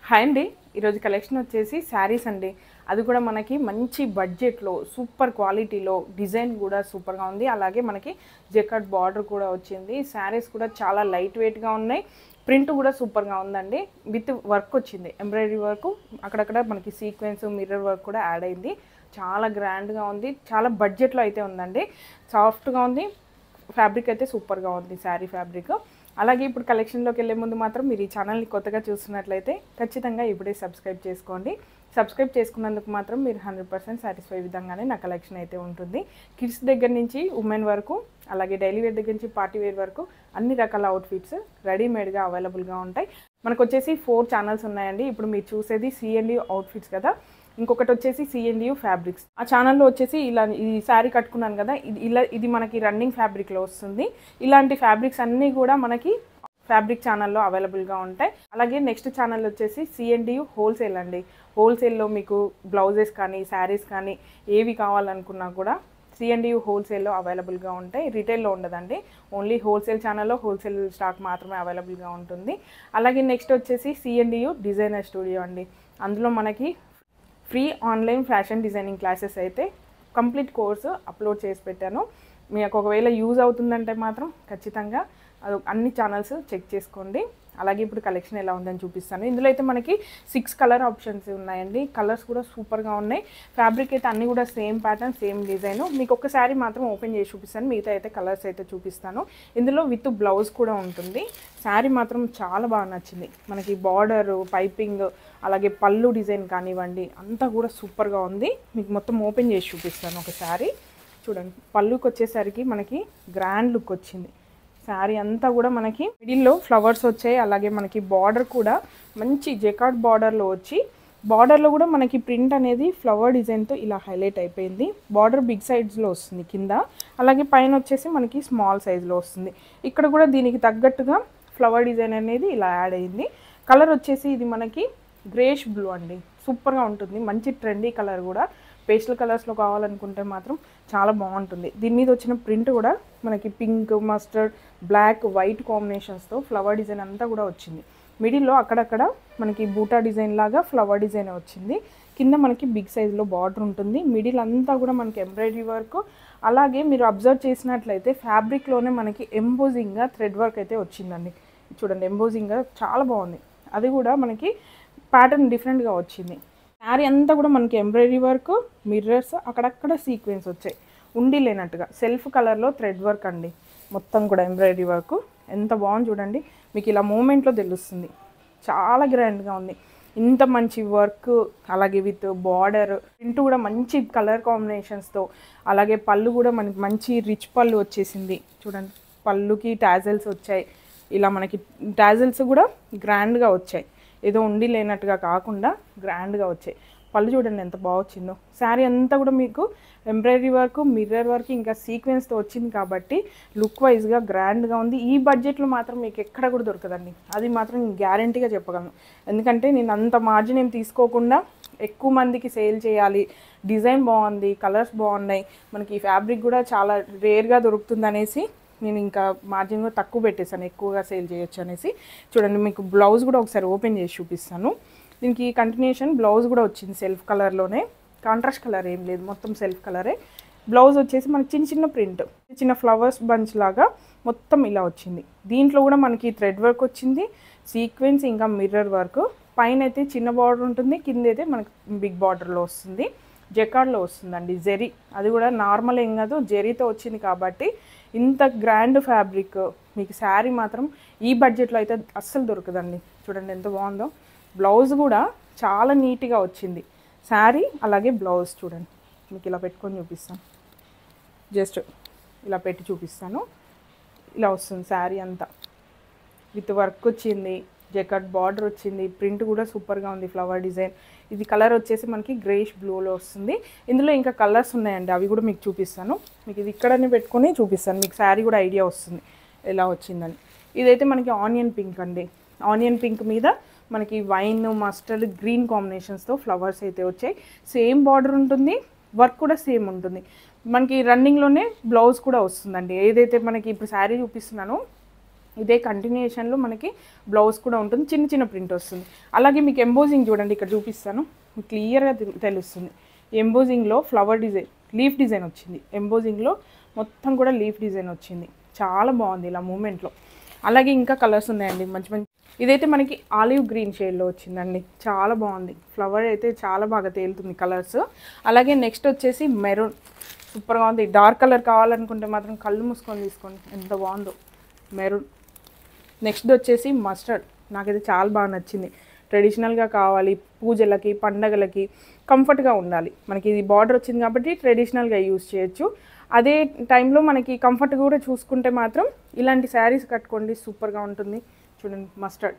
Hi అండి. ఈరోజు collection వచ్చేసి శారీస్ అండి. అది కూడా మనకి మంచి బడ్జెట్లో సూపర్ క్వాలిటీలో డిజైన్ కూడా సూపర్గా ఉంది. అలాగే మనకి జెకార్డ్ బార్డర్ కూడా వచ్చింది. శారీస్ కూడా చాలా లైట్ వెయిట్గా ఉన్నాయి. ప్రింట్ కూడా సూపర్గా ఉందండి. విత్ వర్క్ వచ్చింది, ఎంబ్రాయిడరీ వర్క్, అక్కడక్కడ మనకి సీక్వెన్స్ మిర్రర్ వర్క్ కూడా యాడ్ అయింది. చాలా గ్రాండ్గా ఉంది. చాలా బడ్జెట్లో అయితే ఉందండి. సాఫ్ట్గా ఉంది. ఫ్యాబ్రిక్ అయితే సూపర్గా ఉంది శారీ ఫ్యాబ్రిక్. అలాగే ఇప్పుడు కలెక్షన్లోకి వెళ్ళే ముందు మాత్రం మీరు ఈ ఛానల్ని కొత్తగా చూస్తున్నట్లయితే ఖచ్చితంగా ఇప్పుడే సబ్స్క్రైబ్ చేసుకోండి. సబ్స్క్రైబ్ చేసుకున్నందుకు మాత్రం మీరు 100% సాటిస్ఫై విధంగానే నా కలెక్షన్ అయితే ఉంటుంది. కిడ్స్ దగ్గర నుంచి ఉమెన్ వరకు, అలాగే డైలీ వేర్ దగ్గర నుంచి పార్టీ వేర్ వరకు అన్ని రకాల అవుట్ఫిట్స్ రెడీమేడ్గా అవైలబుల్గా ఉంటాయి. మనకు వచ్చేసి 4 ఛానల్స్ ఉన్నాయండి. ఇప్పుడు మీరు చూసేది C&U అవుట్ఫిట్స్ కదా, ఇంకొకటి వచ్చేసి C&U ఫ్యాబ్రిక్స్. ఆ ఛానల్లో వచ్చేసి ఇలా ఈ శారీ కట్టుకున్నాను కదా, ఇది మనకి రన్నింగ్ ఫ్యాబ్రిక్లో వస్తుంది. ఇలాంటి ఫ్యాబ్రిక్స్ అన్నీ కూడా మనకి ఫ్యాబ్రిక్ ఛానల్లో అవైలబుల్గా ఉంటాయి. అలాగే నెక్స్ట్ ఛానల్ వచ్చేసి C&U హోల్సేల్ అండి. హోల్సేల్లో మీకు బ్లౌజెస్ కానీ శారీస్ కానీ ఏవి కావాలనుకున్నా కూడా C&U హోల్సేల్లో అవైలబుల్గా ఉంటాయి. రిటైల్లో ఉండదండి. ఓన్లీ హోల్సేల్ ఛానల్లో హోల్సేల్ స్టాక్ మాత్రమే అవైలబుల్గా ఉంటుంది. అలాగే నెక్స్ట్ వచ్చేసి C&U డిజైనర్ స్టూడియో అండి. అందులో మనకి free online fashion designing classes అయితే కంప్లీట్ కోర్సు అప్లోడ్ చేసి పెట్టాను. మీకు ఒకవేళ యూజ్ అవుతుందంటే మాత్రం ఖచ్చితంగా అన్ని ఛానల్స్ చెక్ చేసుకోండి. అలాగే ఇప్పుడు కలెక్షన్ ఎలా ఉందని చూపిస్తాను. ఇందులో అయితే మనకి 6 కలర్ ఆప్షన్స్ ఉన్నాయండి. కలర్స్ కూడా సూపర్గా ఉన్నాయి. ఫ్యాబ్రిక్ అయితే అన్నీ కూడా సేమ్ ప్యాటర్న్, సేమ్ డిజైన్. మీకు ఒక్కసారి మాత్రం ఓపెన్ చేసి చూపిస్తాను, మిగతా అయితే కలర్స్ అయితే చూపిస్తాను. ఇందులో విత్ బ్లౌజ్ కూడా ఉంటుంది. శారీ మాత్రం చాలా బాగా నచ్చింది. మనకి బార్డర్, పైపింగ్, అలాగే పళ్ళు డిజైన్ కానివ్వండి అంతా కూడా సూపర్గా ఉంది. మీకు మొత్తం ఓపెన్ చేసి చూపిస్తాను ఒకసారి. చూడండి, పళ్ళుకి వచ్చేసరికి మనకి గ్రాండ్ లుక్ వచ్చింది. శారీ అంతా కూడా మనకి మిడిల్లో ఫ్లవర్స్ వచ్చాయి. అలాగే మనకి బార్డర్ కూడా మంచి జెకార్డ్ బార్డర్లో వచ్చి, బార్డర్లో కూడా మనకి ప్రింట్ అనేది ఫ్లవర్ డిజైన్తో ఇలా హైలైట్ అయిపోయింది. బార్డర్ బిగ్ సైజ్లో వస్తుంది కింద, అలాగే పైన వచ్చేసి మనకి స్మాల్ సైజ్లో వస్తుంది. ఇక్కడ కూడా దీనికి తగ్గట్టుగా ఫ్లవర్ డిజైన్ అనేది ఇలా యాడ్ అయింది. కలర్ వచ్చేసి ఇది మనకి గ్రేష్ బ్లూ అండి. సూపర్గా ఉంటుంది. మంచి ట్రెండీ కలర్ కూడా. పేస్టల్ కలర్స్లో కావాలనుకుంటే మాత్రం చాలా బాగుంటుంది. దీని మీద వచ్చిన ప్రింట్ కూడా మనకి పింక్, మస్టర్డ్, బ్లాక్, వైట్ కాంబినేషన్స్తో ఫ్లవర్ డిజైన్ అంతా కూడా వచ్చింది. మిడిల్లో అక్కడక్కడ మనకి బూటా డిజైన్ లాగా ఫ్లవర్ డిజైన్ వచ్చింది. కింద మనకి బిగ్ సైజులో బార్డర్ ఉంటుంది. మిడిల్ అంతా కూడా మనకి ఎంబ్రాయిడరీ వర్క్. అలాగే మీరు అబ్జర్వ్ చేసినట్లయితే ఫ్యాబ్రిక్లోనే మనకి ఎంబోజింగ్గా థ్రెడ్ వర్క్ అయితే వచ్చిందండి. చూడండి, ఎంబోజింగ్గా చాలా బాగుంది. అది కూడా మనకి ప్యాటర్న్ డిఫరెంట్గా వచ్చింది. శారీ అంతా కూడా మనకి ఎంబ్రాయిడరీ వర్క్, మిర్రర్స్, అక్కడక్కడ సీక్వెన్స్ వచ్చాయి. ఉండి లేనట్టుగా సెల్ఫ్ కలర్లో థ్రెడ్ వర్క్ అండి. మొత్తం కూడా ఎంబ్రాయిడరీ వర్క్ ఎంత బాగుంది చూడండి. మీకు ఇలా మూమెంట్లో తెలుస్తుంది. చాలా గ్రాండ్గా ఉంది. ఇంత మంచి వర్క్, అలాగే విత్ బార్డర్ ప్రింట్ కూడా మంచి కలర్ కాంబినేషన్స్తో, అలాగే పళ్ళు కూడా మనకి మంచి రిచ్ పళ్ళు వచ్చేసింది. చూడండి, పళ్ళుకి టాజల్స్ వచ్చాయి. ఇలా మనకి టాజల్స్ కూడా గ్రాండ్గా వచ్చాయి. ఏదో ఉండి లేనట్టుగా కాకుండా గ్రాండ్గా వచ్చాయి. పళ్ళు చూడండి ఎంత బాగా వచ్చిందో. శారీ అంతా కూడా మీకు ఎంబ్రాయిడరీ వర్క్, మిర్రర్ వర్క్, ఇంకా సీక్వెన్స్తో వచ్చింది కాబట్టి లుక్ వైజ్గా గ్రాండ్గా ఉంది. ఈ బడ్జెట్లో మాత్రం మీకు ఎక్కడ కూడా దొరకదండి. అది మాత్రం నేను గ్యారంటీగా చెప్పగలను. ఎందుకంటే నేను అంత మార్జిన్ ఏం తీసుకోకుండా ఎక్కువ మందికి సేల్ చేయాలి. డిజైన్ బాగుంది, కలర్స్ బాగున్నాయి, మనకి ఈ ఫ్యాబ్రిక్ కూడా చాలా రేర్గా దొరుకుతుంది అనేసి నేను ఇంకా మార్జిన్ కూడా తక్కువ పెట్టేశాను, ఎక్కువగా సేల్ చేయొచ్చు అనేసి. చూడండి, మీకు బ్లౌజ్ కూడా ఒకసారి ఓపెన్ చేసి చూపిస్తాను. దీనికి కంటిన్యూషన్ బ్లౌజ్ కూడా వచ్చింది సెల్ఫ్ కలర్లోనే. కాంట్రాస్ట్ కలర్ ఏం లేదు, మొత్తం సెల్ఫ్ కలరే. బ్లౌజ్ వచ్చేసి మనకి చిన్న చిన్న ప్రింట్, చిన్న ఫ్లవర్స్ బంచ్ లాగా మొత్తం ఇలా వచ్చింది. దీంట్లో కూడా మనకి థ్రెడ్ వర్క్ వచ్చింది, సీక్వెన్స్, ఇంకా మిర్రర్ వర్క్. పైన అయితే చిన్న బార్డర్ ఉంటుంది, కింద అయితే మనకి బిగ్ బార్డర్లో వస్తుంది. జెకార్డ్లో వస్తుందండి, జెరీ. అది కూడా నార్మల్ ఏం కాదు, జెరీతో వచ్చింది కాబట్టి ఇంత గ్రాండ్ ఫ్యాబ్రిక్ మీకు శారీ మాత్రం ఈ బడ్జెట్లో అయితే అస్సలు దొరకదండి. చూడండి ఎంత బాగుందో. బ్లౌజ్ కూడా చాలా నీట్గా వచ్చింది. శారీ అలాగే బ్లౌజ్ చూడండి. మీకు ఇలా పెట్టుకొని చూపిస్తాను, జస్ట్ ఇలా పెట్టి చూపిస్తాను. ఇలా వస్తుంది శారీ అంతా. విత్ వర్క్ వచ్చింది, జెకార్డ్ బార్డర్ వచ్చింది, ప్రింట్ కూడా సూపర్గా ఉంది, ఫ్లవర్ డిజైన్. ఇది కలర్ వచ్చేసి మనకి గ్రేష్ బ్లూలో వస్తుంది. ఇందులో ఇంకా కలర్స్ ఉన్నాయండి, అవి కూడా మీకు చూపిస్తాను. మీకు ఇది ఇక్కడనే పెట్టుకొని చూపిస్తాను, మీకు శారీ కూడా ఐడియా వస్తుంది ఎలా వచ్చిందని. ఇదైతే మనకి ఆనియన్ పింక్ అండి. ఆనియన్ పింక్ మీద మనకి వైన్, మస్టర్డ్, గ్రీన్ కాంబినేషన్స్తో ఫ్లవర్స్ అయితే వచ్చాయి. సేమ్ బార్డర్ ఉంటుంది, వర్క్ కూడా సేమ్ ఉంటుంది. మనకి రన్నింగ్లోనే బ్లౌజ్ కూడా వస్తుందండి. ఏదైతే మనకి ఇప్పుడు శారీ చూపిస్తున్నానో ఇదే కంటిన్యూషన్లో మనకి బ్లౌజ్ కూడా ఉంటుంది, చిన్న చిన్న ప్రింట్ వస్తుంది. అలాగే మీకు ఎంబోజింగ్ చూడండి, ఇక్కడ చూపిస్తాను, క్లియర్గా తెలుస్తుంది. ఎంబోజింగ్లో ఫ్లవర్ డిజైన్, లీఫ్ డిజైన్ వచ్చింది. ఎంబోజింగ్లో మొత్తం కూడా లీఫ్ డిజైన్ వచ్చింది, చాలా బాగుంది ఇలా మూమెంట్లో. అలాగే ఇంకా కలర్స్ ఉన్నాయండి మంచి మంచి. ఇదైతే మనకి ఆలివ్ గ్రీన్ షేడ్లో వచ్చిందండి, చాలా బాగుంది. ఫ్లవర్ అయితే చాలా బాగా తేలుతుంది కలర్స్. అలాగే నెక్స్ట్ వచ్చేసి మెరూన్, సూపర్గా ఉంది. డార్క్ కలర్ కావాలనుకుంటే మాత్రం కళ్ళు మూసుకొని తీసుకోండి, ఎంత బాగుందో మెరూన్. నెక్స్ట్ వచ్చేసి మస్టర్డ్, నాకైతే చాలా బాగా నచ్చింది. ట్రెడిషనల్గా కావాలి, పూజలకి పండగలకి కంఫర్ట్గా ఉండాలి. మనకి ఇది బార్డర్ వచ్చింది కాబట్టి ట్రెడిషనల్గా యూజ్ చేయొచ్చు. అదే టైంలో మనకి కంఫర్ట్ కూడా చూసుకుంటే మాత్రం ఇలాంటి శారీస్ కట్టుకోండి, సూపర్గా ఉంటుంది. చూడండి మస్టర్డ్,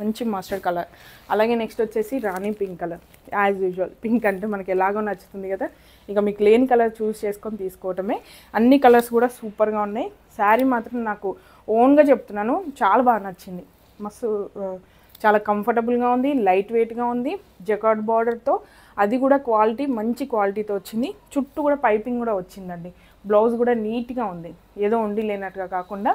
మంచి మస్టర్డ్ కలర్. అలాగే నెక్స్ట్ వచ్చేసి rani pink colour. As usual pink అంటే మనకి ఎలాగో నచ్చుతుంది కదా, ఇక మీకు లేని కలర్ చూస్ చేసుకొని తీసుకోవటమే. అన్ని కలర్స్ కూడా సూపర్గా ఉన్నాయి. శారీ మాత్రం నాకు ఓన్గా చెప్తున్నాను, చాలా బాగా నచ్చింది. మస్తు చాలా కంఫర్టబుల్గా ఉంది, లైట్ వెయిట్గా ఉంది. జకార్డ్ బార్డర్తో, అది కూడా క్వాలిటీ మంచి క్వాలిటీతో వచ్చింది. చుట్టూ కూడా పైపింగ్ కూడా వచ్చిందండి. బ్లౌజ్ కూడా నీట్గా ఉంది, ఏదో ఉండి లేనట్టుగా కాకుండా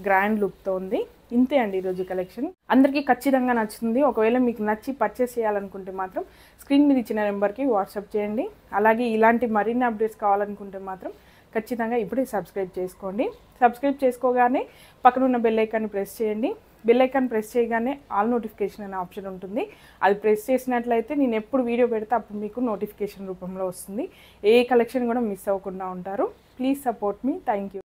గ్రాండ్ లుక్తో ఉంది. ఇంతే అండి ఈరోజు కలెక్షన్. అందరికీ ఖచ్చితంగా నచ్చుతుంది. ఒకవేళ మీకు నచ్చి పర్చేస్ చేయాలనుకుంటే మాత్రం స్క్రీన్ మీద ఇచ్చిన నెంబర్కి వాట్సాప్ చేయండి. అలాగే ఇలాంటి మరిన్ని అప్డేట్స్ కావాలనుకుంటే మాత్రం ఖచ్చితంగా ఇప్పుడే సబ్స్క్రైబ్ చేసుకోండి. సబ్స్క్రైబ్ చేసుకోగానే పక్కన ఉన్న బెల్ ఐకాన్ని ప్రెస్ చేయండి. బెల్ ఐకాన్ ప్రెస్ చేయగానే ఆల్ నోటిఫికేషన్ అనే ఆప్షన్ ఉంటుంది. అది ప్రెస్ చేసినట్లయితే నేను ఎప్పుడు వీడియో పెడితే అప్పుడు మీకు నోటిఫికేషన్ రూపంలో వస్తుంది. ఏ కలెక్షన్ కూడా మిస్ అవ్వకుండా ఉంటారు. Please support me. Thank you.